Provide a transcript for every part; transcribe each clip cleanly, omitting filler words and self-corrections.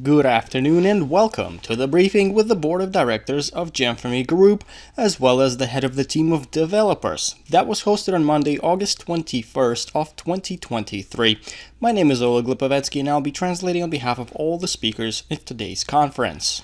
Good afternoon and welcome to the briefing with the Board of Directors of Gemfamy Group, as well as the head of the team of developers. That was hosted on Monday, August 21st of 2023. My name is Oleg Lipovetsky and I'll be translating on behalf of all the speakers in today's conference.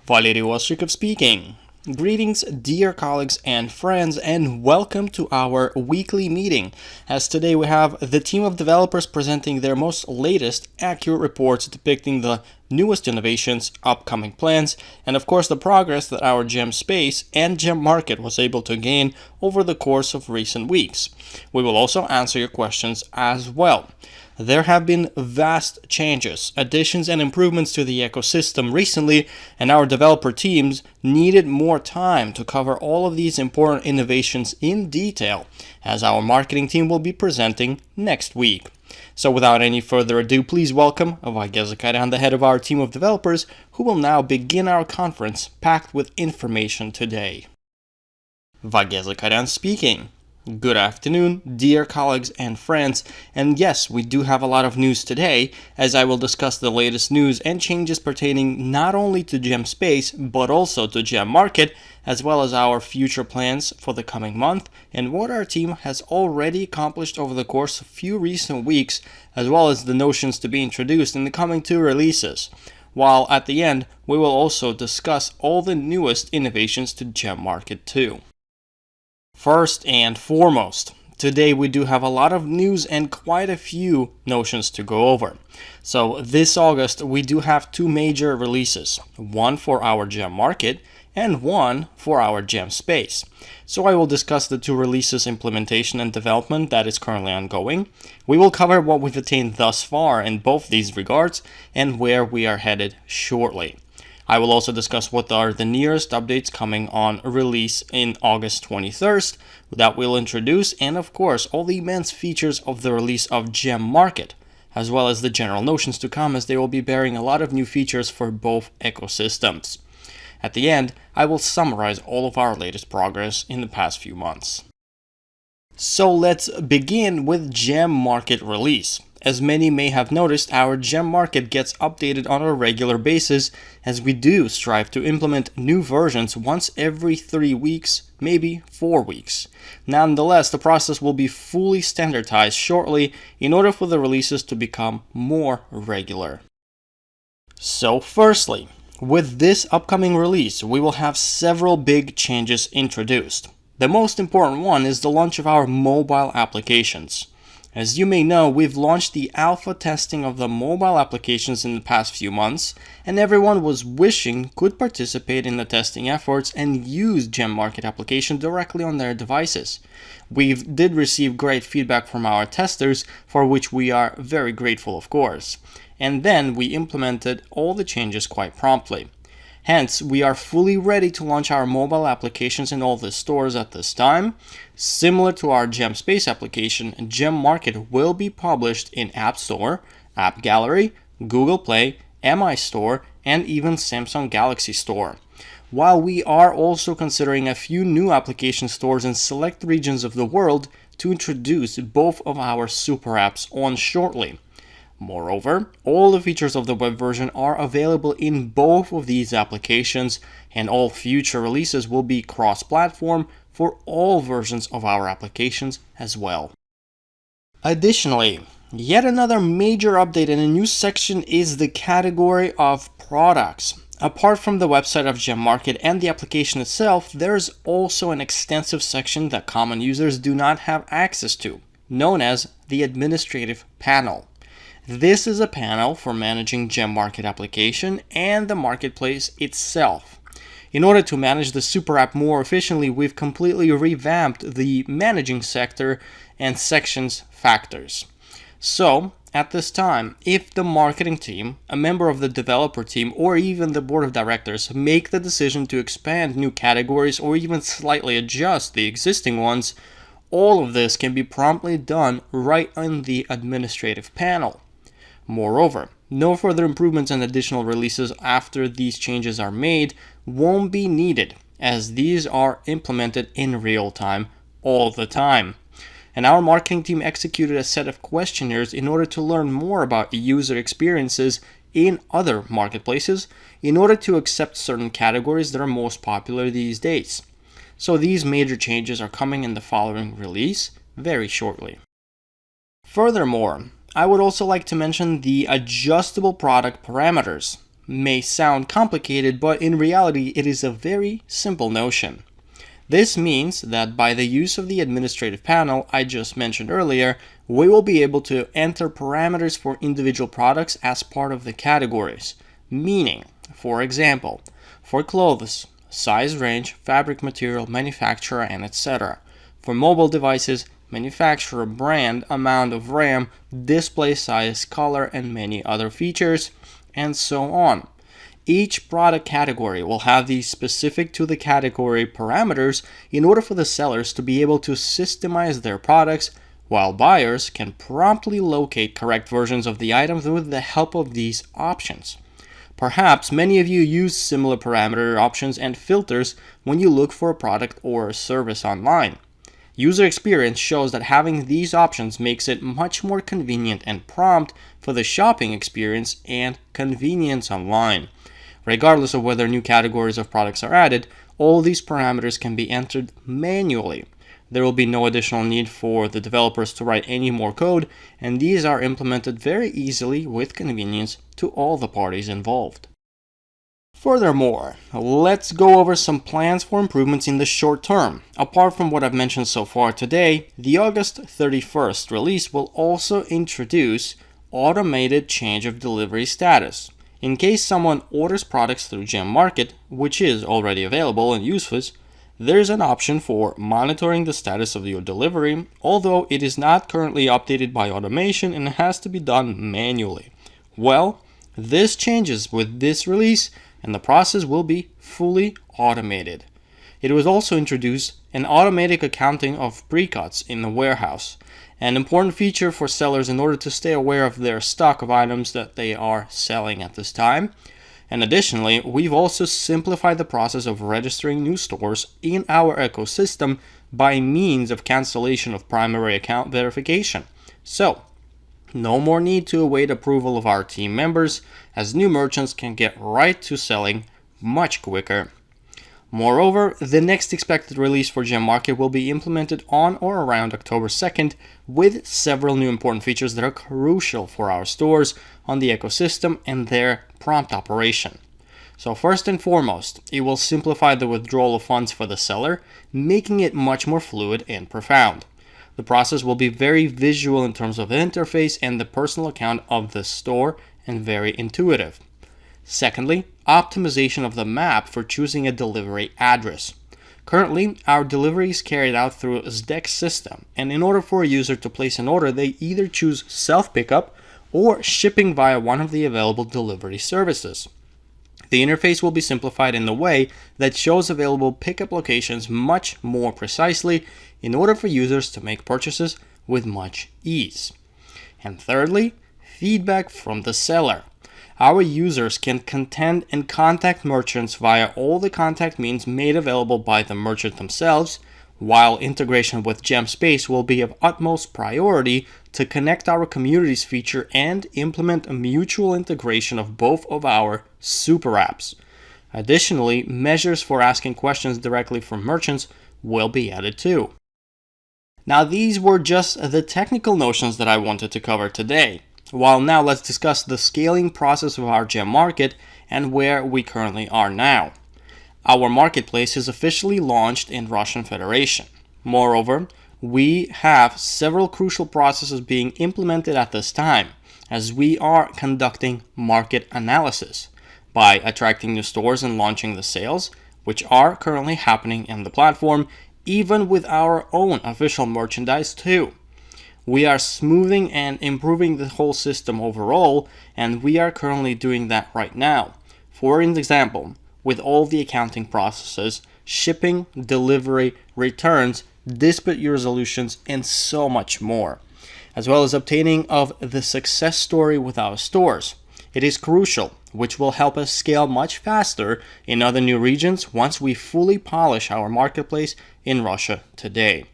Valery Ostrikov speaking. Greetings, dear colleagues and friends, and welcome to our weekly meeting, as today we have the team of developers presenting their most latest accurate reports depicting the newest innovations, upcoming plans, and of course the progress that our gem space and gem market was able to gain over the course of recent weeks. We will also answer your questions as well. There have been vast changes, additions, and improvements to the ecosystem recently, and our developer teams needed more time to cover all of these important innovations in detail, as our marketing team will be presenting next week. So without any further ado, please welcome Vagia Zakharyan, the head of our team of developers, who will now begin our conference packed with information today. Vagia Zakharyan speaking. Good afternoon, dear colleagues and friends, and yes, we do have a lot of news today, as I will discuss the latest news and changes pertaining not only to Gem Space, but also to Gem Market, as well as our future plans for the coming month, and what our team has already accomplished over the course of few recent weeks, as well as the notions to be introduced in the coming two releases. While at the end, we will also discuss all the newest innovations to Gem Market too. First and foremost, today we do have a lot of news and quite a few notions to go over. So this August we do have two major releases, one for our Gem Market and one for our Gem Space. So I will discuss the two releases implementation and development that is currently ongoing. We will cover what we've attained thus far in both these regards and where we are headed shortly. I will also discuss what are the nearest updates coming on release in August 23rd that we'll introduce, and of course all the immense features of the release of Gem Market, as well as the general notions to come, as they will be bearing a lot of new features for both ecosystems. At the end, I will summarize all of our latest progress in the past few months. So let's begin with Gem Market release. As many may have noticed, our Gem Market gets updated on a regular basis, as we do strive to implement new versions once every 3 weeks, maybe 4 weeks. Nonetheless, the process will be fully standardized shortly in order for the releases to become more regular. So firstly, with this upcoming release, we will have several big changes introduced. The most important one is the launch of our mobile applications. As you may know, we've launched the alpha testing of the mobile applications in the past few months, and everyone was wishing could participate in the testing efforts and use Gem Market application directly on their devices. We did receive great feedback from our testers, for which we are very grateful of course. And then we implemented all the changes quite promptly. Hence, we are fully ready to launch our mobile applications in all the stores at this time. Similar to our Gem Space application, Gem Market will be published in App Store, App Gallery, Google Play, MI Store, and even Samsung Galaxy Store. While we are also considering a few new application stores in select regions of the world to introduce both of our super apps on shortly. Moreover, all the features of the web version are available in both of these applications, and all future releases will be cross-platform for all versions of our applications as well. Additionally, yet another major update in a new section is the category of products. Apart from the website of Gem Market and the application itself, there is also an extensive section that common users do not have access to, known as the administrative panel. This is a panel for managing Gem Market application and the marketplace itself. In order to manage the super app more efficiently, we've completely revamped the managing sector and sections factors. So, at this time, if the marketing team, a member of the developer team, or even the board of directors make the decision to expand new categories or even slightly adjust the existing ones, all of this can be promptly done right on the administrative panel. Moreover, no further improvements and additional releases after these changes are made won't be needed, as these are implemented in real time all the time. and our marketing team executed a set of questionnaires in order to learn more about user experiences in other marketplaces in order to accept certain categories that are most popular these days. So these major changes are coming in the following release very shortly. Furthermore, I would also like to mention the adjustable product parameters. May sound complicated, but in reality it is a very simple notion. This means that by the use of the administrative panel I just mentioned earlier, we will be able to enter parameters for individual products as part of the categories. Meaning, for example, for clothes, size range, fabric material, manufacturer, and etc. For mobile devices, manufacturer, brand, amount of RAM, display size, color, and many other features, and so on. Each product category will have these specific to the category parameters in order for the sellers to be able to systemize their products, while buyers can promptly locate correct versions of the items with the help of these options. Perhaps many of you use similar parameter options and filters when you look for a product or a service online. User experience shows that having these options makes it much more convenient and prompt for the shopping experience and convenience online. Regardless of whether new categories of products are added, all these parameters can be entered manually. There will be no additional need for the developers to write any more code, and these are implemented very easily with convenience to all the parties involved. Furthermore, let's go over some plans for improvements in the short term. Apart from what I've mentioned so far today, the August 31st release will also introduce automated change of delivery status. In case someone orders products through Gem Market, which is already available and useless, there's an option for monitoring the status of your delivery, although it is not currently updated by automation and has to be done manually. Well, this changes with this release, and the process will be fully automated. It was also introduced an automatic accounting of pre-cuts in the warehouse, an important feature for sellers in order to stay aware of their stock of items that they are selling at this time. And additionally, we've also simplified the process of registering new stores in our ecosystem by means of cancellation of primary account verification. So, no more need to await approval of our team members, as new merchants can get right to selling much quicker. Moreover, the next expected release for Gem Market will be implemented on or around October 2nd with several new important features that are crucial for our stores on the ecosystem and their prompt operation. So first and foremost, it will simplify the withdrawal of funds for the seller, making it much more fluid and profound. The process will be very visual in terms of the interface and the personal account of the store, and very intuitive. Secondly, optimization of the map for choosing a delivery address. Currently, our delivery is carried out through a SDEX system, and in order for a user to place an order, they either choose self-pickup or shipping via one of the available delivery services. The interface will be simplified in the way that shows available pickup locations much more precisely in order for users to make purchases with much ease. And thirdly, feedback from the seller. Our users can contend and contact merchants via all the contact means made available by the merchant themselves, while integration with GemSpace will be of utmost priority to connect our communities feature and implement a mutual integration of both of our super apps. Additionally, measures for asking questions directly from merchants will be added too. Now, these were just the technical notions that I wanted to cover today. Well, now let's discuss the scaling process of our Gem Market and where we currently are now. Our marketplace is officially launched in Russian Federation. Moreover, we have several crucial processes being implemented at this time, as we are conducting market analysis by attracting new stores and launching the sales, which are currently happening in the platform, even with our own official merchandise too. We are smoothing and improving the whole system overall, and we are currently doing that right now. For example, with all the accounting processes, shipping, delivery, returns, dispute resolutions, and so much more, as well as obtaining of the success story with our stores. It is crucial, which will help us scale much faster in other new regions once we fully polish our marketplace in Russia today.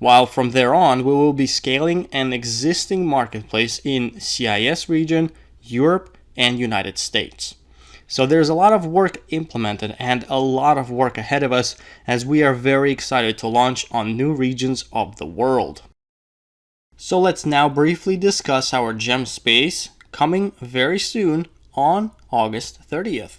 while from there on we will be scaling an existing marketplace in CIS region, Europe, and United States. So there's a lot of work implemented and a lot of work ahead of us as we are very excited to launch on new regions of the world. So let's now briefly discuss our gem space coming very soon on August 30th.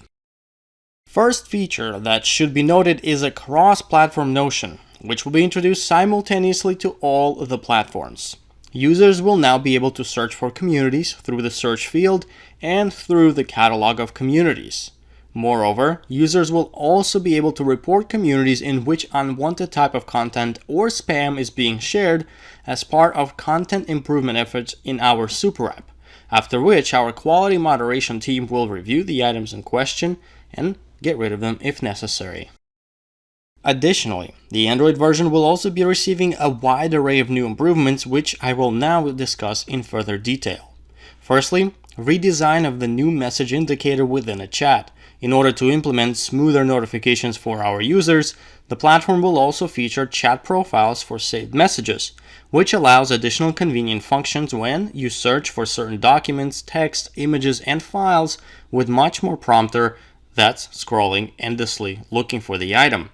First feature that should be noted is a cross-platform notion, which will be introduced simultaneously to all the platforms. Users will now be able to search for communities through the search field and through the catalog of communities. Moreover, users will also be able to report communities in which unwanted type of content or spam is being shared as part of content improvement efforts in our super app, after which our quality moderation team will review the items in question and get rid of them if necessary. Additionally, the Android version will also be receiving a wide array of new improvements, which I will now discuss in further detail. Firstly, redesign of the new message indicator within a chat. In order to implement smoother notifications for our users, the platform will also feature chat profiles for saved messages, which allows additional convenient functions when you search for certain documents, text, images, and files with much more prompter that's scrolling endlessly looking for the item.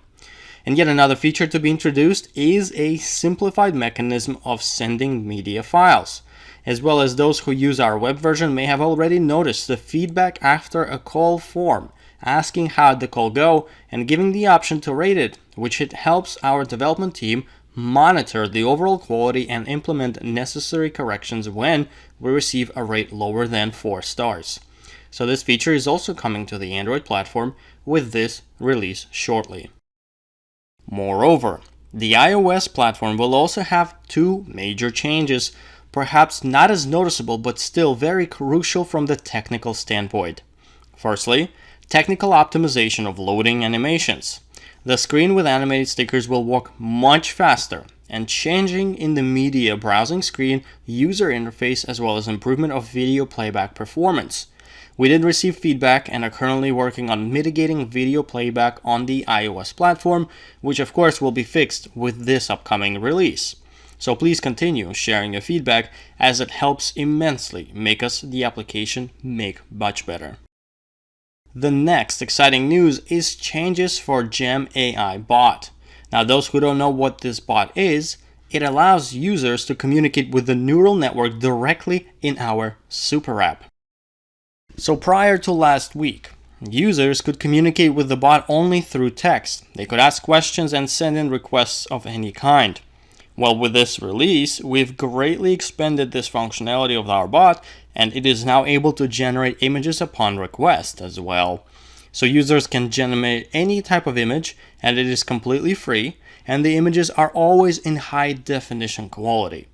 And yet another feature to be introduced is a simplified mechanism of sending media files. As well as those who use our web version may have already noticed the feedback after a call form, asking how the call go and giving the option to rate it, which it helps our development team monitor the overall quality and implement necessary corrections when we receive a rate lower than 4 stars. So this feature is also coming to the Android platform with this release shortly. Moreover, the iOS platform will also have 2 major changes, perhaps not as noticeable but still very crucial from the technical standpoint. Firstly, technical optimization of loading animations. The screen with animated stickers will work much faster, and changing in the media browsing screen user interface as well as improvement of video playback performance. We did receive feedback and are currently working on mitigating video playback on the iOS platform, which of course will be fixed with this upcoming release. So please continue sharing your feedback as it helps immensely make us the application make much better. The next exciting news is changes for Gem AI Bot. Now those who don't know what this bot is, it allows users to communicate with the neural network directly in our super app. So prior to last week, users could communicate with the bot only through text. They could ask questions and send in requests of any kind. Well, with this release, we've greatly expanded this functionality of our bot, and it is now able to generate images upon request as well. So users can generate any type of image, and it is completely free, and the images are always in high definition quality.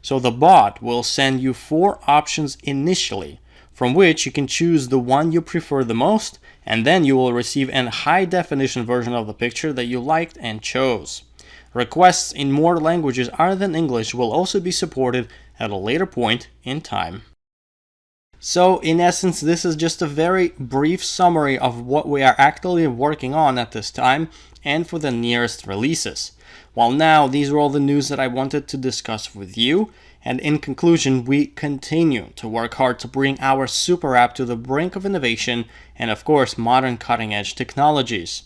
So the bot will send you 4 options initially, from which you can choose the one you prefer the most, and then you will receive a high definition version of the picture that you liked and chose. Requests in more languages other than English will also be supported at a later point in time. So in essence, this is just a very brief summary of what we are actively working on at this time and for the nearest releases. Well, now these are all the news that I wanted to discuss with you. And in conclusion, we continue to work hard to bring our super app to the brink of innovation and of course modern cutting-edge technologies.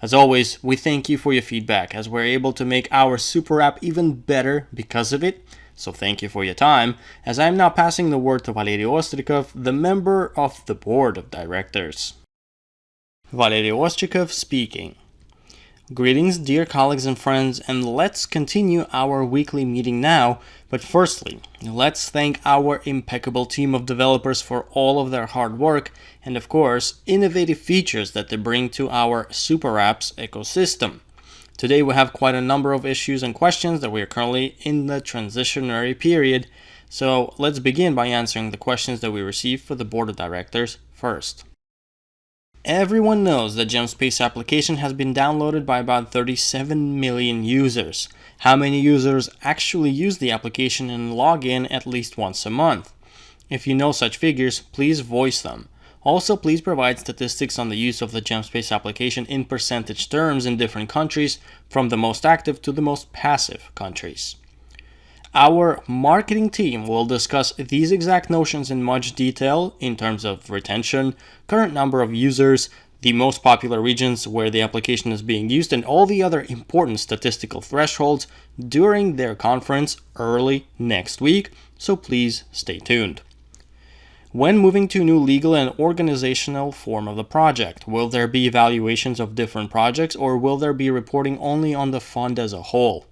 As always, we thank you for your feedback as we're able to make our super app even better because of it. So thank you for your time, as I am now passing the word to Valery Ostrikov, the member of the board of directors. Valery Ostrikov speaking. Greetings, dear colleagues and friends, and let's continue our weekly meeting now. But firstly, let's thank our impeccable team of developers for all of their hard work and, of course, innovative features that they bring to our super apps ecosystem. Today we have quite a number of issues and questions that we are currently in the transitionary period. So let's begin by answering the questions that we received for the board of directors first. Everyone knows that GemSpace application has been downloaded by about 37 million users. How many users actually use the application and log in at least once a month? If you know such figures, please voice them. Also, please provide statistics on the use of the GemSpace application in percentage terms in different countries, from the most active to the most passive countries. Our marketing team will discuss these exact notions in much detail in terms of retention, current number of users, the most popular regions where the application is being used, and all the other important statistical thresholds during their conference early next week, so please stay tuned. When moving to a new legal and organizational form of the project, will there be evaluations of different projects, or will there be reporting only on the fund as a whole?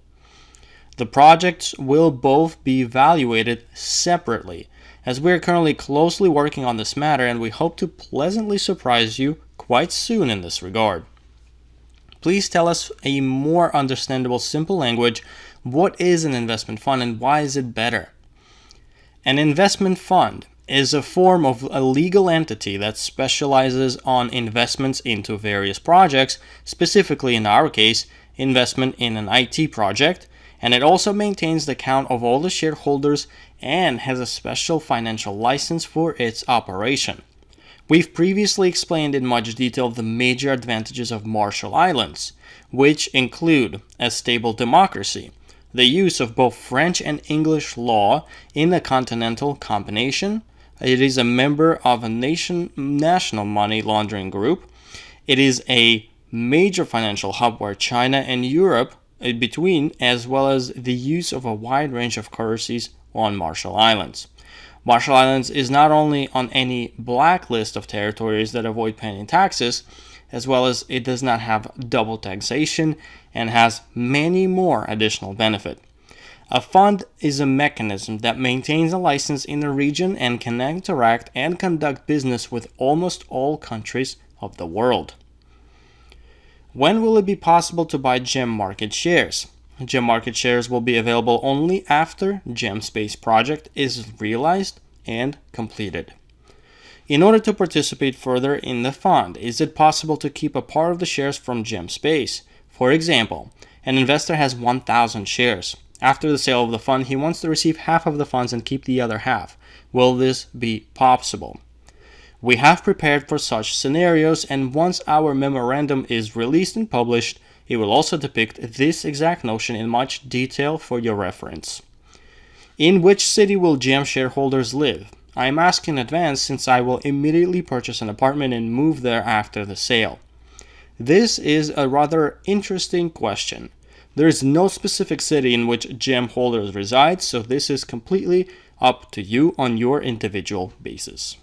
The projects will both be evaluated separately, as we are currently closely working on this matter, and we hope to pleasantly surprise you quite soon in this regard. Please tell us a more understandable, simple language, what is an investment fund and why is it better? An investment fund is a form of a legal entity that specializes on investments into various projects, specifically in our case, investment in an IT project, and it also maintains the count of all the shareholders and has a special financial license for its operation. We've previously explained in much detail the major advantages of Marshall Islands, which include a stable democracy, the use of both French and English law in a continental combination. It is a member of a national money laundering group. It is a major financial hub where China and Europe between, as well as the use of a wide range of currencies on Marshall Islands. Marshall Islands is not only on any blacklist of territories that avoid paying taxes, as well as it does not have double taxation and has many more additional benefits. A fund is a mechanism that maintains a license in a region and can interact and conduct business with almost all countries of the world. When will it be possible to buy Gem Market shares? Gem Market shares will be available only after GemSpace project is realized and completed. In order to participate further in the fund, is it possible to keep a part of the shares from GemSpace? For example, an investor has 1,000 shares. After the sale of the fund, he wants to receive half of the funds and keep the other half. Will this be possible? We have prepared for such scenarios, and once our memorandum is released and published, it will also depict this exact notion in much detail for your reference. In which city will Gem shareholders live? I am asking in advance since I will immediately purchase an apartment and move there after the sale. This is a rather interesting question. There is no specific city in which Gem holders reside, so this is completely up to you on your individual basis.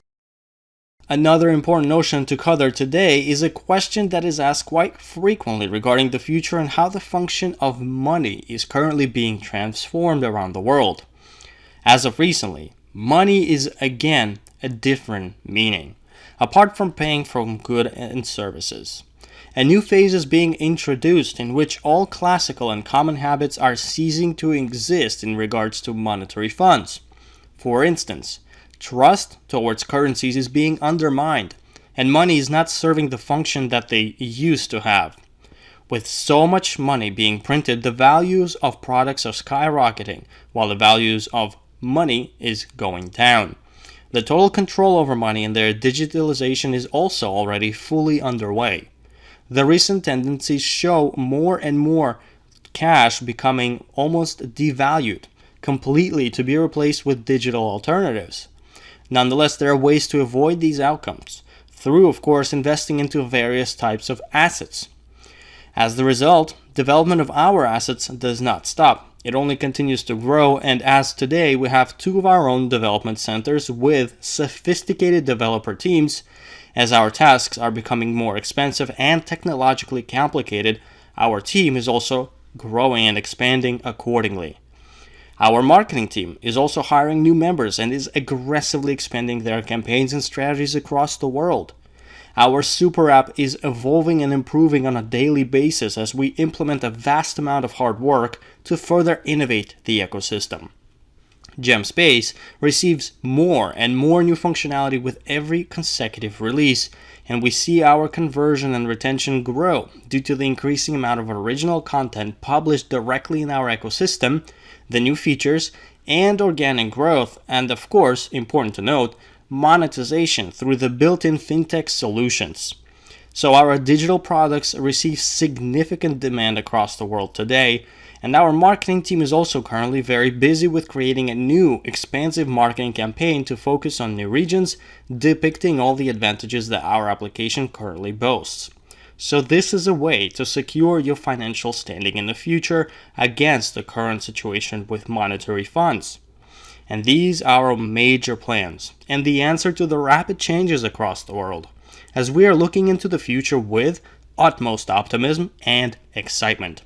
Another important notion to cover today is a question that is asked quite frequently regarding the future and how the function of money is currently being transformed around the world. As of recently, money is again a different meaning, apart from paying for goods and services. A new phase is being introduced in which all classical and common habits are ceasing to exist in regards to monetary funds. For instance, trust towards currencies is being undermined, and money is not serving the function that they used to have. With so much money being printed, the values of products are skyrocketing, while the values of money is going down. The total control over money and their digitalization is also already fully underway. The recent tendencies show more and more cash becoming almost devalued, completely to be replaced with digital alternatives. Nonetheless, there are ways to avoid these outcomes, through, of course, investing into various types of assets. As the result, development of our assets does not stop. It only continues to grow, and as today we have 2 of our own development centers with sophisticated developer teams. As our tasks are becoming more expensive and technologically complicated, our team is also growing and expanding accordingly. Our marketing team is also hiring new members and is aggressively expanding their campaigns and strategies across the world. Our super app is evolving and improving on a daily basis as we implement a vast amount of hard work to further innovate the ecosystem. GemSpace receives more and more new functionality with every consecutive release, and we see our conversion and retention grow due to the increasing amount of original content published directly in our ecosystem, the new features, and organic growth, and of course, important to note, monetization through the built-in fintech solutions. So our digital products receive significant demand across the world today, and our marketing team is also currently very busy with creating a new, expansive marketing campaign to focus on new regions, depicting all the advantages that our application currently boasts. So this is a way to secure your financial standing in the future against the current situation with monetary funds. And these are our major plans, and the answer to the rapid changes across the world, as we are looking into the future with utmost optimism and excitement.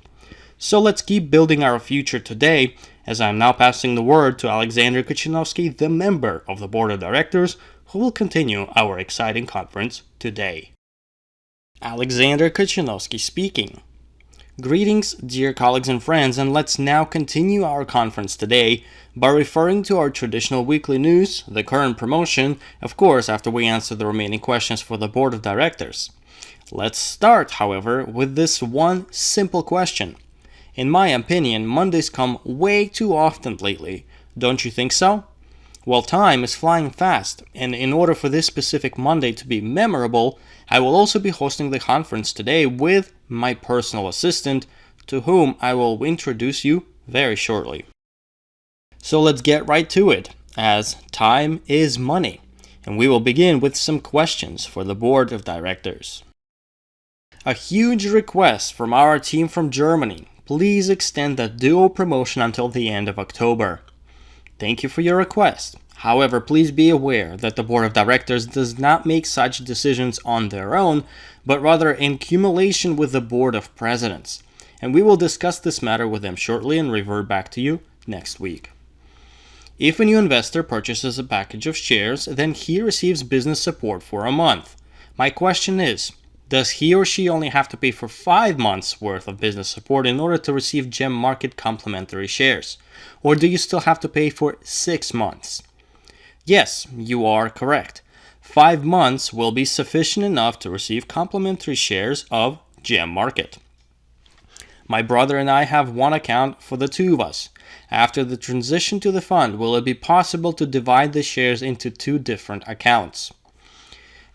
So let's keep building our future today, as I'm now passing the word to Alexander Kuchinovsky, the member of the board of directors, who will continue our exciting conference today. Alexander Kuchinovsky speaking. Greetings, dear colleagues and friends, and let's now continue our conference today by referring to our traditional weekly news, the current promotion, of course, after we answer the remaining questions for the board of directors. Let's start, however, with this one simple question. In my opinion, Mondays come way too often lately. Don't you think so? Well, time is flying fast, and in order for this specific Monday to be memorable, I will also be hosting the conference today with my personal assistant, to whom I will introduce you very shortly. So let's get right to it, as time is money, and we will begin with some questions for the board of directors. A huge request from our team from Germany. Please extend the duo promotion until the end of October. Thank you for your request. However, please be aware that the board of directors does not make such decisions on their own, but rather in cumulation with the board of presidents. And we will discuss this matter with them shortly and revert back to you next week. If a new investor purchases a package of shares, then he receives business support for a month. My question is, does he or she only have to pay for 5 months worth of business support in order to receive Gem Market complimentary shares? Or do you still have to pay for 6 months? Yes, you are correct. 5 months will be sufficient enough to receive complimentary shares of Gem Market. My brother and I have one account for the two of us. After the transition to the fund, will it be possible to divide the shares into 2 different accounts?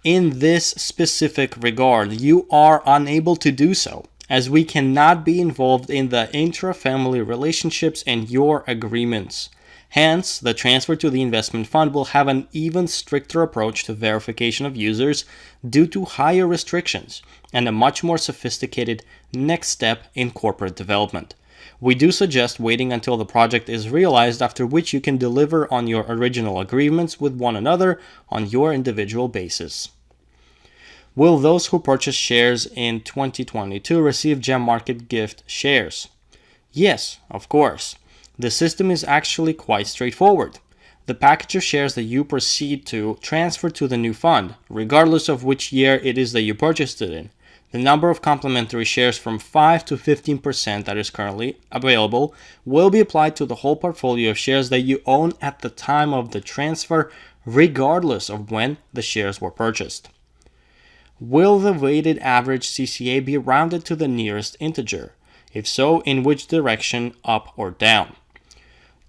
In this specific regard, you are unable to do so, as we cannot be involved in the intra-family relationships and your agreements. Hence, the transfer to the investment fund will have an even stricter approach to verification of users due to higher restrictions and a much more sophisticated next step in corporate development. We do suggest waiting until the project is realized, after which you can deliver on your original agreements with one another on your individual basis. Will those who purchase shares in 2022 receive Gem Market gift shares? Yes, of course. The system is actually quite straightforward. The package of shares that you proceed to transfer to the new fund, regardless of which year it is that you purchased it in. The number of complimentary shares from 5 to 15% that is currently available will be applied to the whole portfolio of shares that you own at the time of the transfer, regardless of when the shares were purchased. Will the weighted average CCA be rounded to the nearest integer? If so, in which direction, up or down?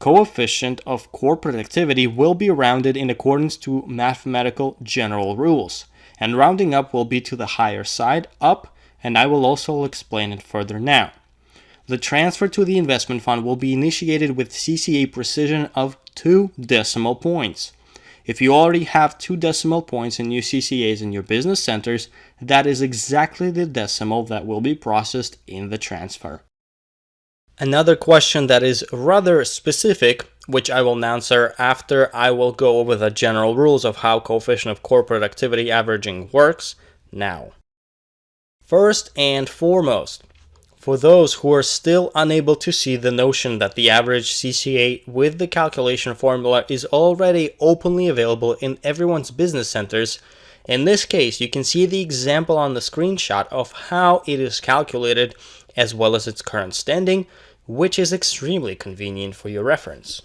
Coefficient of corporate activity will be rounded in accordance to mathematical general rules, and rounding up will be to the higher side, up, and I will also explain it further now. The transfer to the investment fund will be initiated with CCA precision of 2 decimal points. If you already have 2 decimal points in your CCAs in your business centers, that is exactly the decimal that will be processed in the transfer. Another question that is rather specific, which I will answer after I will go over the general rules of how coefficient of corporate activity averaging works now. First and foremost, for those who are still unable to see the notion that the average CCA with the calculation formula is already openly available in everyone's business centers, in this case you can see the example on the screenshot of how it is calculated as well as its current standing, which is extremely convenient for your reference.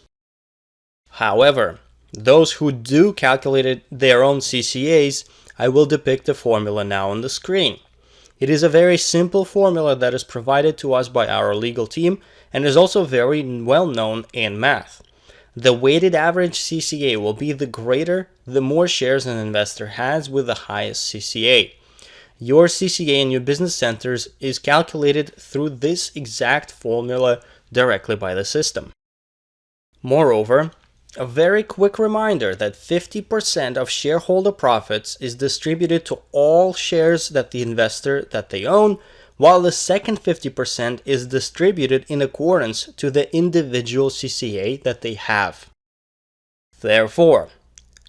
However, those who do calculate their own CCAs, I will depict the formula now on the screen. It is a very simple formula that is provided to us by our legal team and is also very well known in math. The weighted average CCA will be the greater the more shares an investor has with the highest CCA. Your CCA in your business centers is calculated through this exact formula directly by the system. Moreover, a very quick reminder that 50% of shareholder profits is distributed to all shares that the investor that they own, while the second 50% is distributed in accordance to the individual CCA that they have. Therefore,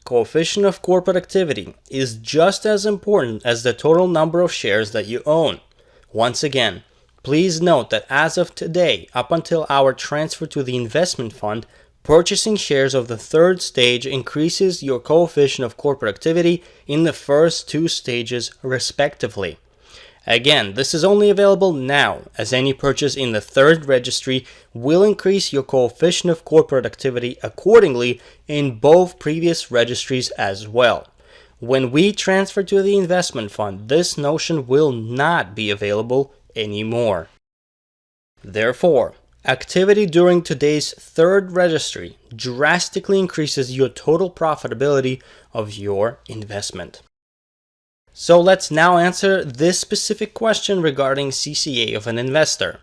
coefficient of corporate activity is just as important as the total number of shares that you own. Once again, please note that as of today, up until our transfer to the investment fund, purchasing shares of the third stage increases your coefficient of corporate activity in the first two stages respectively. Again, this is only available now, as any purchase in the third registry will increase your coefficient of corporate activity accordingly in both previous registries as well. When we transfer to the investment fund, this notion will not be available anymore. Therefore, activity during today's third registry drastically increases your total profitability of your investment. So let's now answer this specific question regarding CCA of an investor,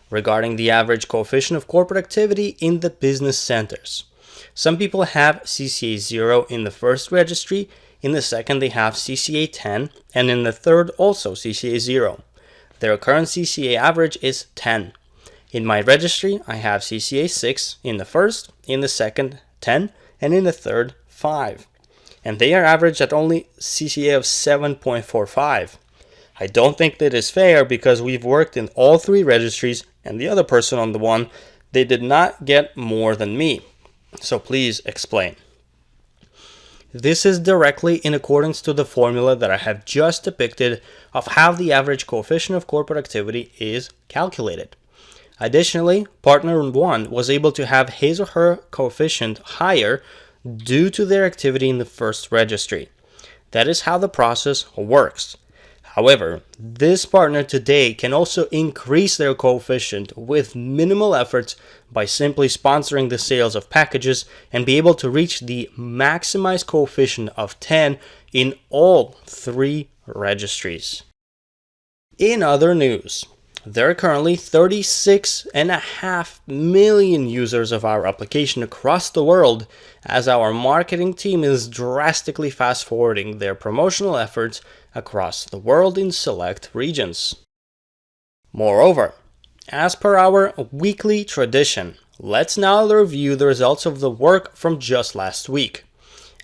regarding the average coefficient of corporate activity in the business centers. Some people have CCA 0 in the first registry, in the second they have CCA 10, and in the third also CCA 0. Their current CCA average is 10. In my registry, I have CCA 6 in the first, in the second 10, and in the third 5. And they are averaged at only CCA of 7.45. I don't think that is fair because we've worked in all three registries and the other person on the one, they did not get more than me. So please explain. This is directly in accordance to the formula that I have just depicted of how the average coefficient of corporate activity is calculated. Additionally, partner 1 was able to have his or her coefficient higher due to their activity in the first registry. That is how the process works. However, this partner today can also increase their coefficient with minimal efforts by simply sponsoring the sales of packages and be able to reach the maximized coefficient of 10 in all three registries. In other news, there are currently 36.5 million users of our application across the world, as our marketing team is drastically fast-forwarding their promotional efforts across the world in select regions. Moreover, as per our weekly tradition, let's now review the results of the work from just last week.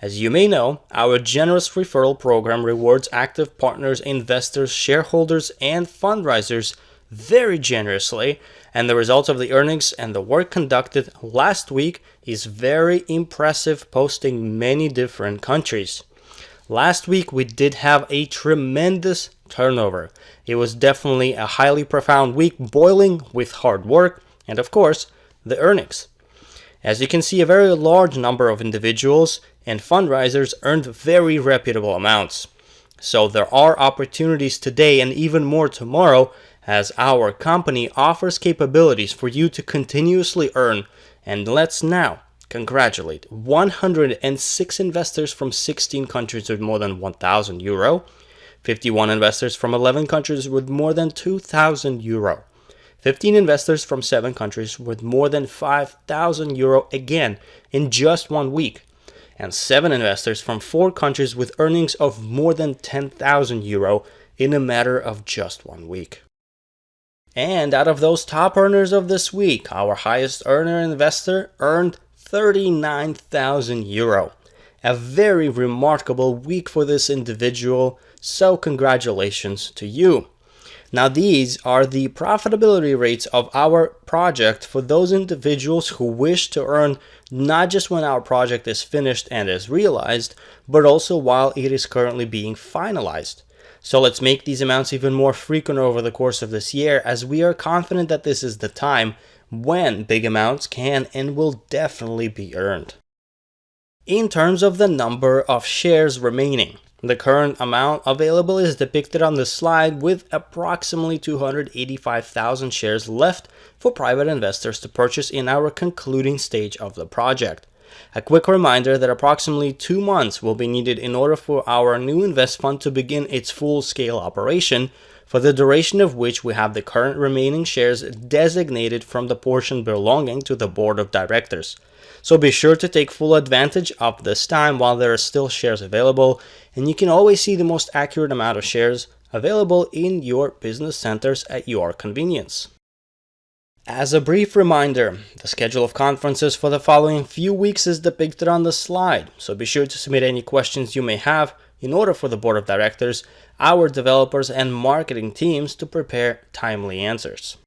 As you may know, our generous referral program rewards active partners, investors, shareholders, and fundraisers very generously, and the result of the earnings and the work conducted last week is very impressive, posting many different countries. Last week we did have a tremendous turnover. It was definitely a highly profound week, boiling with hard work and of course the earnings. As you can see, a very large number of individuals and fundraisers earned very reputable amounts. So there are opportunities today and even more tomorrow, as our company offers capabilities for you to continuously earn. And let's now congratulate 106 investors from 16 countries with more than 1,000 euro, 51 investors from 11 countries with more than 2,000 euro, 15 investors from 7 countries with more than 5,000 euro again in just 1 week, and 7 investors from 4 countries with earnings of more than 10,000 euro in a matter of just 1 week. And out of those top earners of this week, our highest earner investor earned 39,000 euro. A very remarkable week for this individual, so congratulations to you. Now these are the profitability rates of our project for those individuals who wish to earn not just when our project is finished and is realized, but also while it is currently being finalized. So let's make these amounts even more frequent over the course of this year, as we are confident that this is the time when big amounts can and will definitely be earned. In terms of the number of shares remaining, The current amount available is depicted on the slide, with approximately 285,000 shares left for private investors to purchase in our concluding stage of the project. A quick reminder that approximately 2 months will be needed in order for our new invest fund to begin its full-scale operation, for the duration of which we have the current remaining shares designated from the portion belonging to the board of directors. So be sure to take full advantage of this time while there are still shares available, and you can always see the most accurate amount of shares available in your business centers at your convenience. As a brief reminder, the schedule of conferences for the following few weeks is depicted on the slide, so be sure to submit any questions you may have in order for the board of directors, our developers, and marketing teams to prepare timely answers.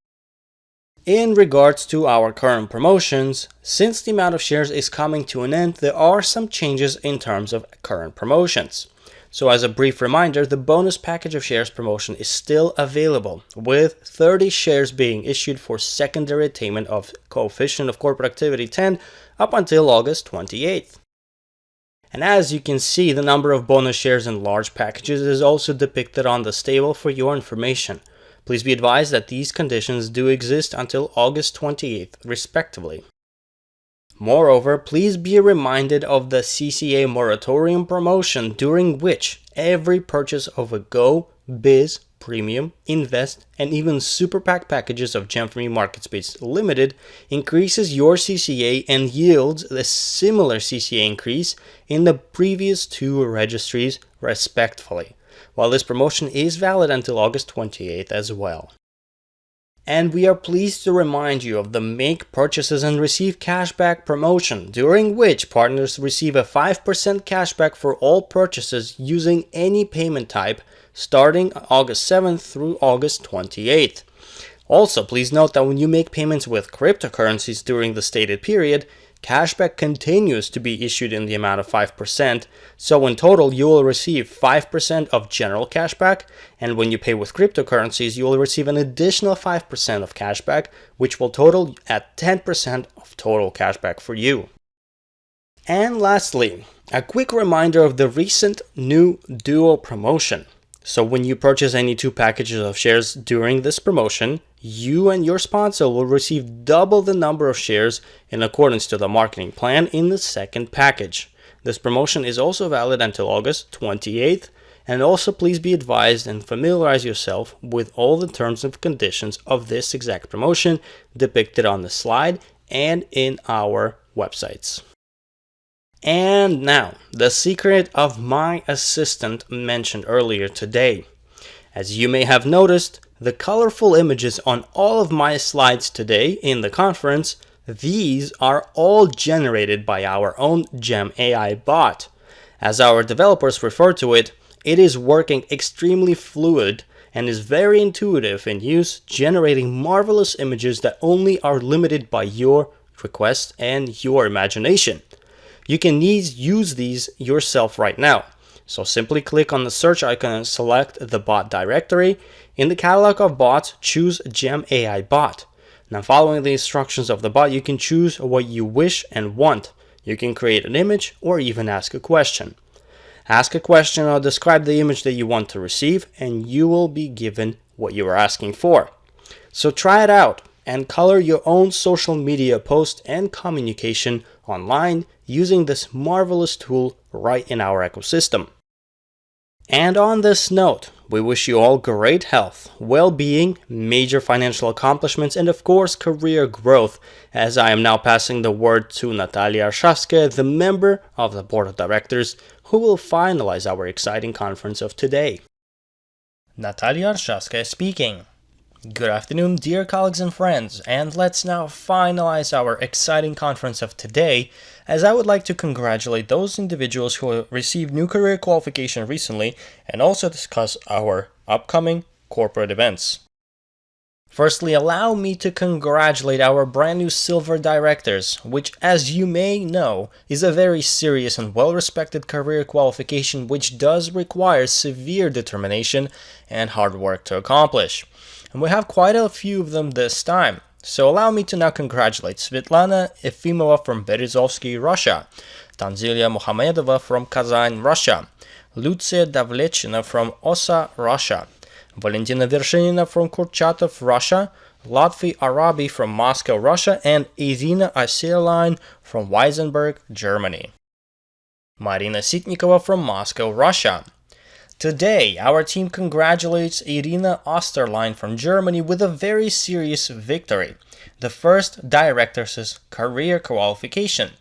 In regards to our current promotions, since the amount of shares is coming to an end, there are some changes in terms of current promotions. So as a brief reminder, the bonus package of shares promotion is still available, with 30 shares being issued for secondary attainment of coefficient of corporate activity 10 up until August 28th. And as you can see, the number of bonus shares in large packages is also depicted on this table for your information. Please be advised that these conditions do exist until August 28th, respectively. Moreover, please be reminded of the CCA moratorium promotion, during which every purchase of a Go, Biz, Premium, Invest, and even Super PAC packages of Gemfree MarketSpace Limited increases your CCA and yields a similar CCA increase in the previous 2 registries, respectively, while this promotion is valid until August 28th as well. And we are pleased to remind you of the Make Purchases and Receive Cashback promotion, during which partners receive a 5% cashback for all purchases using any payment type starting August 7th through August 28th. Also, please note that when you make payments with cryptocurrencies during the stated period, cashback continues to be issued in the amount of 5%, so in total you will receive 5% of general cashback, and when you pay with cryptocurrencies you will receive an additional 5% of cashback, which will total at 10% of total cashback for you. And lastly, a quick reminder of the recent new Duo promotion. So when you purchase any 2 packages of shares during this promotion, you and your sponsor will receive double the number of shares in accordance to the marketing plan in the second package. This promotion is also valid until August 28th, and also please be advised and familiarize yourself with all the terms and conditions of this exact promotion depicted on the slide and in our websites. And now, the secret of my assistant mentioned earlier today. As you may have noticed, the colorful images on all of my slides today in the conference, these are all generated by our own Gem AI bot. As our developers refer to it, it is working extremely fluid and is very intuitive in use, generating marvelous images that only are limited by your request and your imagination. You can use these yourself right now. So simply click on the search icon and select the bot directory. In the catalog of bots, choose Gem AI bot. Now, following the instructions of the bot, you can choose what you wish and want. You can create an image or even ask a question. Ask a question or describe the image that you want to receive, and you will be given what you are asking for. So try it out and color your own social media post and communication online using this marvelous tool right in our ecosystem. And on this note, we wish you all great health, well-being, major financial accomplishments, and of course career growth, as I am now passing the word to Natalia Arshavskaya, the member of the board of directors, who will finalize our exciting conference of today. Natalia Arshavskaya speaking. Good afternoon, dear colleagues and friends, and let's now finalize our exciting conference of today, as I would like to congratulate those individuals who received new career qualification recently and also discuss our upcoming corporate events. Firstly, allow me to congratulate our brand new Silver Directors, which, as you may know, is a very serious and well-respected career qualification which does require severe determination and hard work to accomplish. And we have quite a few of them this time. So allow me to now congratulate Svetlana Efimova from Berezovsky, Russia, Tanzilia Mohamedova from Kazan, Russia, Lucia Davlechina from Osa, Russia, Valentina Vershinina from Kurchatov, Russia, Lotfi Arabi from Moscow, Russia, and Irina Aserline from Weisenberg, Germany. Marina Sitnikova from Moscow, Russia. Today, our team congratulates Irina Osterlein from Germany with a very serious victory, the first director's career qualification.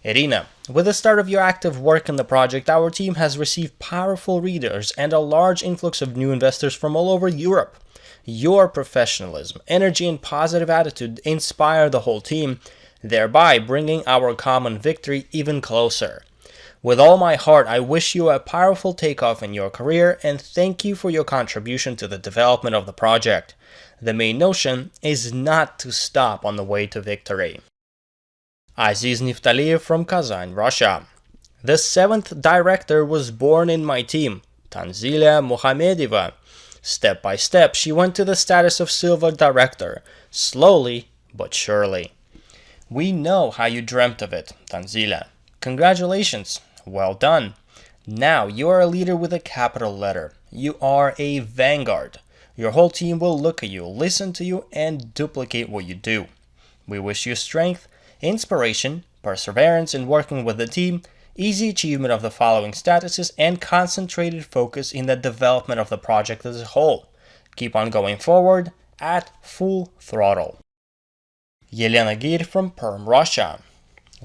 Irina, with the start of your active work in the project, our team has received powerful readers and a large influx of new investors from all over Europe. Your professionalism, energy, and positive attitude inspire the whole team, thereby bringing our common victory even closer. With all my heart, I wish you a powerful takeoff in your career and thank you for your contribution to the development of the project. The main notion is not to stop on the way to victory. Aziz Niftaliyev from Kazan, Russia. The seventh director was born in my team, Tanzilia Mohamedova. Step by step, she went to the status of silver director, slowly but surely. We know how you dreamt of it, Tanzila. Congratulations. Well done. Now you are a leader with a capital letter. You are a vanguard. Your whole team will look at you, listen to you, and duplicate what you do. We wish you strength, inspiration, perseverance in working with the team, easy achievement of the following statuses, and concentrated focus in the development of the project as a whole. Keep on going forward at full throttle. Yelena Gir from Perm, Russia.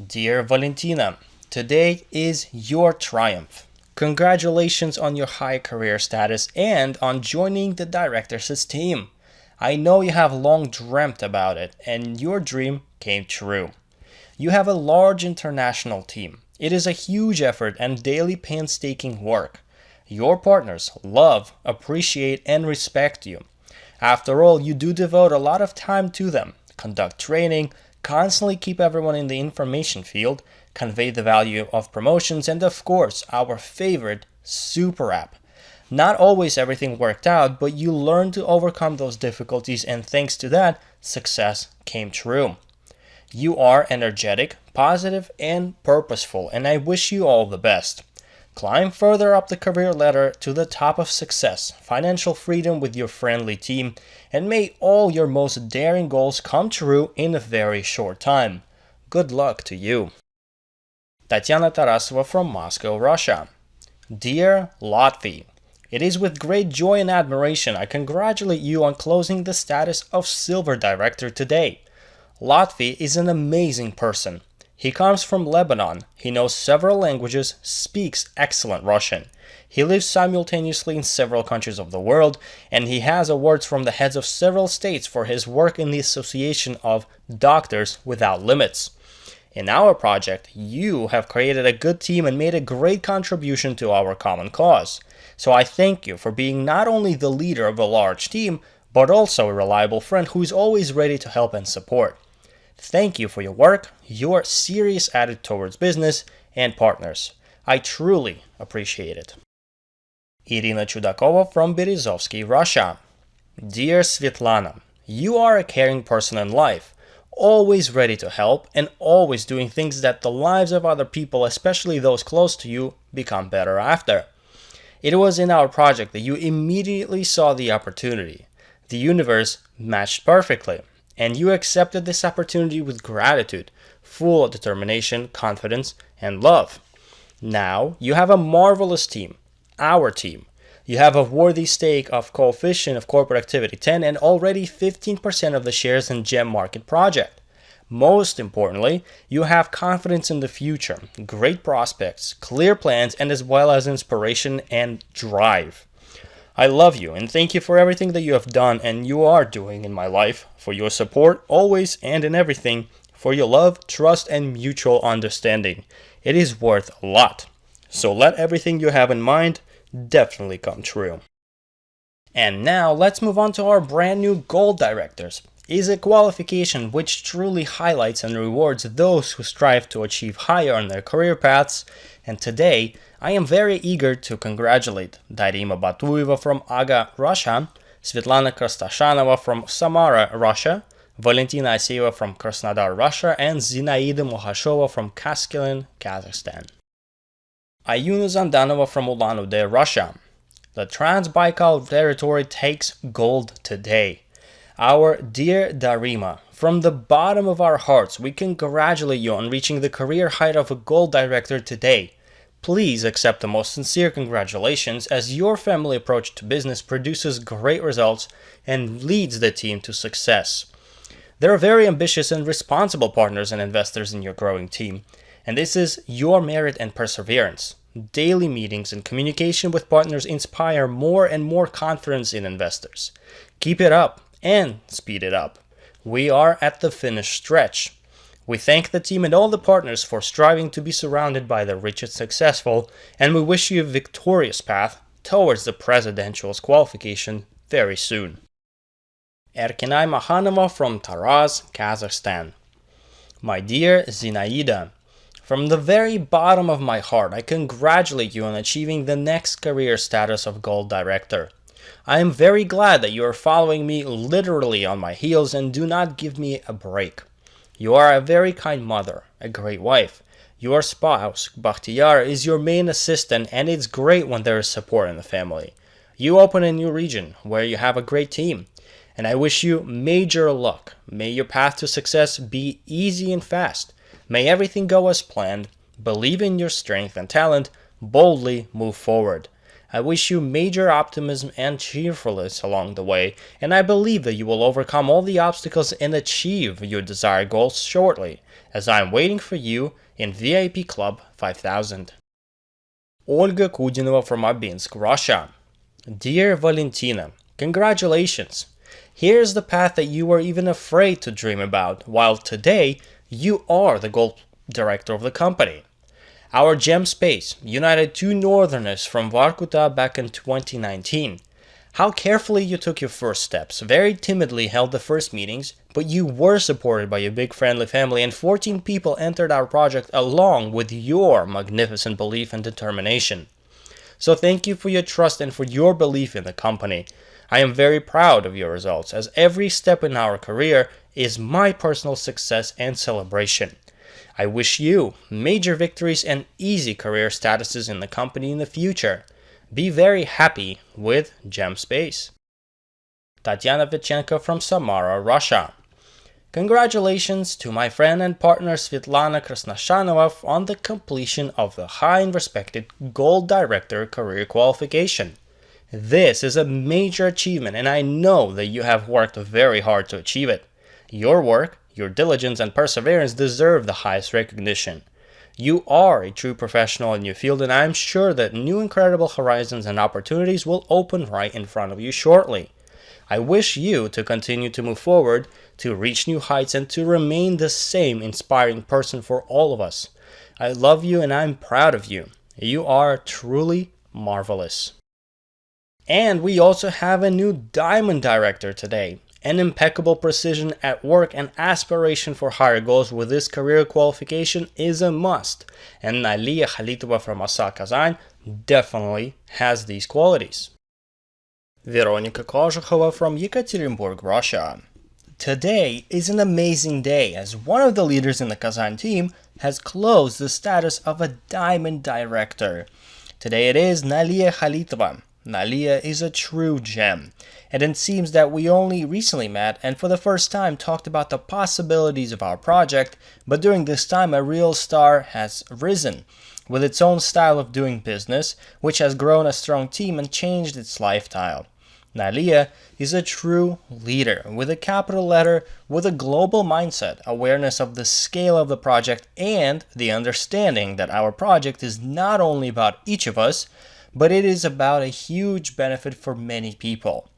Dear Valentina, today is your triumph. Congratulations on your high career status and on joining the directors' team. I know you have long dreamt about it and your dream came true. You have a large international team. It is a huge effort and daily painstaking work. Your partners love, appreciate, and respect you. After all, you do devote a lot of time to them, conduct training, constantly keep everyone in the information field, convey the value of promotions, and of course, our favorite, Super App. Not always everything worked out, but you learned to overcome those difficulties, and thanks to that, success came true. You are energetic, positive, and purposeful, and I wish you all the best. Climb further up the career ladder to the top of success, financial freedom with your friendly team, and may all your most daring goals come true in a very short time. Good luck to you. Tatiana Tarasova from Moscow, Russia. Dear Lotfi, it is with great joy and admiration I congratulate you on closing the status of Silver Director today. Lotfi is an amazing person. He comes from Lebanon, he knows several languages, speaks excellent Russian. He lives simultaneously in several countries of the world, and he has awards from the heads of several states for his work in the Association of Doctors Without Limits. In our project, you have created a good team and made a great contribution to our common cause. So I thank you for being not only the leader of a large team, but also a reliable friend who is always ready to help and support. Thank you for your work, your serious attitude towards business, and partners. I truly appreciate it. Irina Chudakova from Berezovsky, Russia. Dear Svetlana, you are a caring person in life, always ready to help and always doing things that the lives of other people, especially those close to you, become better after. It was in our project that you immediately saw the opportunity. The universe matched perfectly, and you accepted this opportunity with gratitude, full of determination, confidence, and love. Now, you have a marvelous team, our team. You have a worthy stake of coefficient of corporate activity 10 and already 15% of the shares in Gem Market Project. Most importantly, you have confidence in the future, great prospects, clear plans, and as well as inspiration and drive. I love you and thank you for everything that you have done and you are doing in my life, for your support always and in everything, for your love, trust, and mutual understanding. It is worth a lot. So let everything you have in mind definitely come true. And now let's move on to our brand new Gold Directors. It is a qualification which truly highlights and rewards those who strive to achieve higher on their career paths, and today I am very eager to congratulate Darima Batueva from Aga, Russia, Svetlana Krastashanova from Samara, Russia, Valentina Aseyeva from Krasnodar, Russia, and Zinaida Mohashova from Kaskilin, Kazakhstan. Ayuna Zandanova from Ulan-Ude, Russia. The Trans-Baikal territory takes gold today. Our dear Darima, from the bottom of our hearts, we congratulate you on reaching the career height of a gold director today. Please accept the most sincere congratulations, as your family approach to business produces great results and leads the team to success. There are very ambitious and responsible partners and investors in your growing team, and this is your merit and perseverance. Daily meetings and communication with partners inspire more and more confidence in investors. Keep it up and speed it up. We are at the finish stretch. We thank the team and all the partners for striving to be surrounded by the rich and successful, and we wish you a victorious path towards the presidential's qualification very soon. Erkinay Mahanova from Taraz, Kazakhstan. My dear Zinaida, from the very bottom of my heart, I congratulate you on achieving the next career status of Gold Director. I am very glad that you are following me literally on my heels and do not give me a break. You are a very kind mother, a great wife. Your spouse, Bakhtiar, is your main assistant, and it's great when there is support in the family. You open a new region where you have a great team, and I wish you major luck. May your path to success be easy and fast. May everything go as planned. Believe in your strength and talent. Boldly move forward. I wish you major optimism and cheerfulness along the way, and I believe that you will overcome all the obstacles and achieve your desired goals shortly, as I am waiting for you in VIP Club 5000. Olga Kudinova from Abinsk, Russia. Dear Valentina, congratulations! Here's the path that you were even afraid to dream about, while today you are the gold director of the company. Our gem space united two northerners from Vorkuta back in 2019. How carefully you took your first steps, very timidly held the first meetings, but you were supported by your big friendly family, and 14 people entered our project along with your magnificent belief and determination. So thank you for your trust and for your belief in the company. I am very proud of your results, as every step in our career is my personal success and celebration. I wish you major victories and easy career statuses in the company in the future. Be very happy with Gem Space. Tatiana Vichenko from Samara, Russia. Congratulations to my friend and partner Svetlana Krasnoshanova on the completion of the high and respected Gold Director career qualification. This is a major achievement, and I know that you have worked very hard to achieve it. Your work, your diligence and perseverance deserve the highest recognition. You are a true professional in your field, and I am sure that new incredible horizons and opportunities will open right in front of you shortly. I wish you to continue to move forward, to reach new heights, and to remain the same inspiring person for all of us. I love you and I'm proud of you. You are truly marvelous. And we also have a new Diamond Director today. An impeccable precision at work and aspiration for higher goals with this career qualification is a must, and Nalia Khalitova from Asa Kazan definitely has these qualities. Veronika Kozhukova from Yekaterinburg, Russia. Today is an amazing day, as one of the leaders in the Kazan team has closed the status of a Diamond Director. Today it is Nalia Khalitova. Nalia is a true gem, and it seems that we only recently met and for the first time talked about the possibilities of our project, but during this time a real star has risen, with its own style of doing business, which has grown a strong team and changed its lifestyle. Nalia is a true leader, with a capital letter, with a global mindset, awareness of the scale of the project, and the understanding that our project is not only about each of us, but it is about a huge benefit for many people.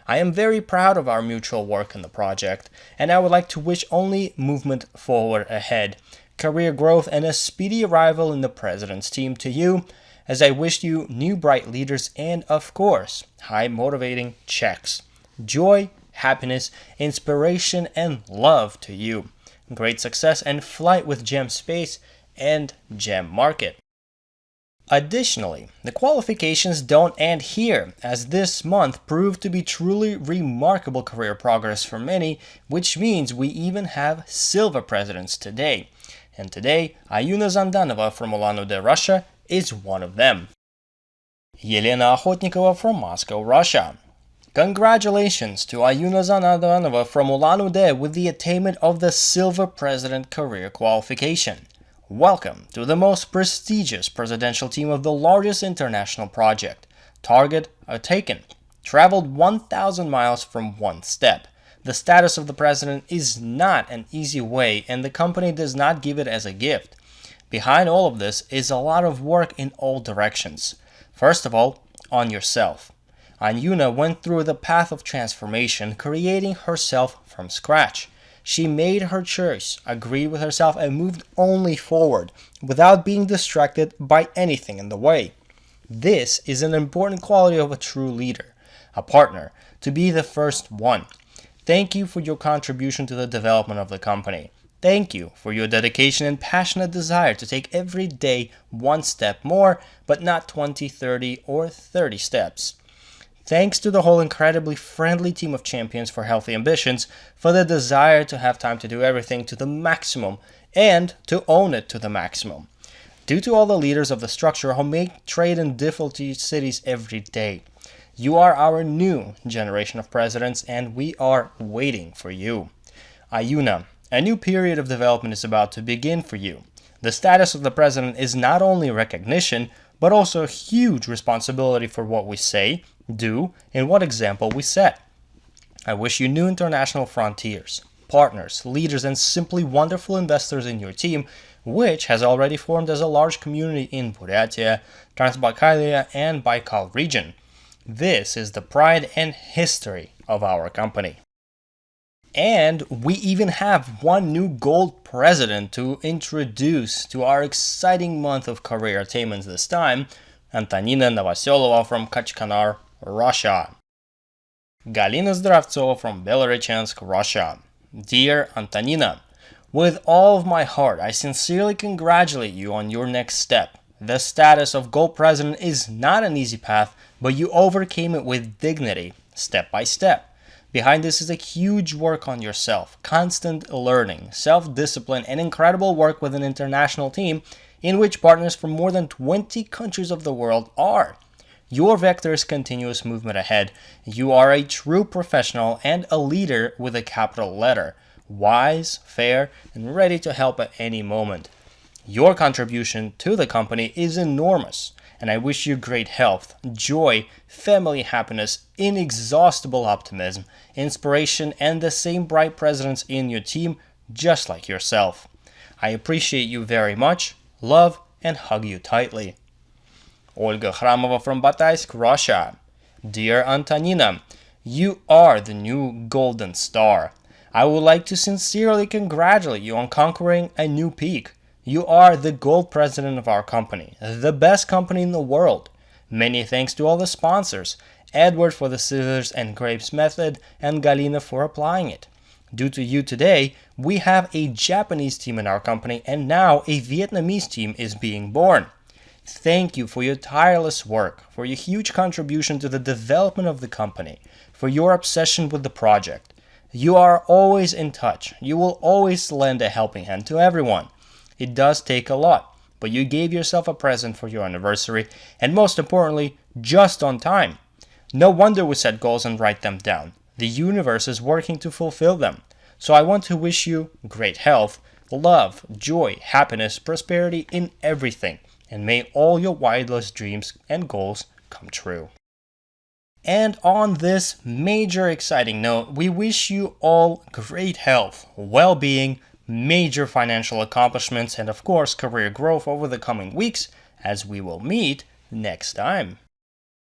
I am very proud of our mutual work in the project, and I would like to wish only movement forward ahead, career growth, and a speedy arrival in the President's team to you, as I wish you new bright leaders and, of course, high motivating checks. Joy, happiness, inspiration, and love to you. Great success and flight with Gem Space and Gem Market. Additionally, the qualifications don't end here, as this month proved to be truly remarkable career progress for many, which means we even have silver presidents today. And today, Ayuna Zandanova from Ulan-Ude, Russia, is one of them. Yelena Охотникова from Moscow, Russia. Congratulations to Ayuna Zanadanova from Ulan-Ude with the attainment of the Silver President Career Qualification. Welcome to the most prestigious presidential team of the largest international project. Target taken. Traveled 1,000 miles from one step. The status of the president is not an easy way, and the company does not give it as a gift. Behind all of this is a lot of work in all directions. First of all, on yourself. Anyuna went through the path of transformation, creating herself from scratch. She made her choice, agreed with herself, and moved only forward, without being distracted by anything in the way. This is an important quality of a true leader, a partner, to be the first one. Thank you for your contribution to the development of the company. Thank you for your dedication and passionate desire to take every day one step more, but not 20, 30, or 30 steps. Thanks to the whole incredibly friendly team of champions for healthy ambitions, for the desire to have time to do everything to the maximum and to own it to the maximum. Due to all the leaders of the structure who make trade in difficult cities every day. You are our new generation of presidents, and we are waiting for you. Ayuna, a new period of development is about to begin for you. The status of the president is not only recognition, but also a huge responsibility for what we say, do, and what example we set. I wish you new international frontiers, partners, leaders, and simply wonderful investors in your team, which has already formed as a large community in Buryatia, Transbaikalia, and Baikal region. This is the pride and history of our company. And we even have one new gold president to introduce to our exciting month of career attainments this time, Antonina Novoselova from Kachkanar, Russia. Galina Zdravtsova from Belarusiansk, Russia. Dear Antonina, with all of my heart, I sincerely congratulate you on your next step. The status of gold president is not an easy path, but you overcame it with dignity, step by step. Behind this is a huge work on yourself, constant learning, self-discipline, and incredible work with an international team in which partners from more than 20 countries of the world are. Your vector is continuous movement ahead. You are a true professional and a leader with a capital letter, wise, fair, and ready to help at any moment. Your contribution to the company is enormous, and I wish you great health, joy, family happiness, inexhaustible optimism, inspiration, and the same bright presence in your team, just like yourself. I appreciate you very much, love, and hug you tightly. Olga Khramova from Bataysk, Russia. Dear Antonina, you are the new golden star. I would like to sincerely congratulate you on conquering a new peak. You are the gold president of our company, the best company in the world. Many thanks to all the sponsors, Edward for the scissors and grapes method, and Galina for applying it. Due to you today, we have a Japanese team in our company, and now a Vietnamese team is being born. Thank you for your tireless work, for your huge contribution to the development of the company, for your obsession with the project. You are always in touch. You will always lend a helping hand to everyone. It does take a lot, but you gave yourself a present for your anniversary, and most importantly, just on time. No wonder we set goals and write them down. The universe is working to fulfill them. So I want to wish you great health, love, joy, happiness, prosperity in everything, and may all your wildest dreams and goals come true. And on this major exciting note, we wish you all great health, well-being, major financial accomplishments, and of course career growth over the coming weeks, as we will meet next time.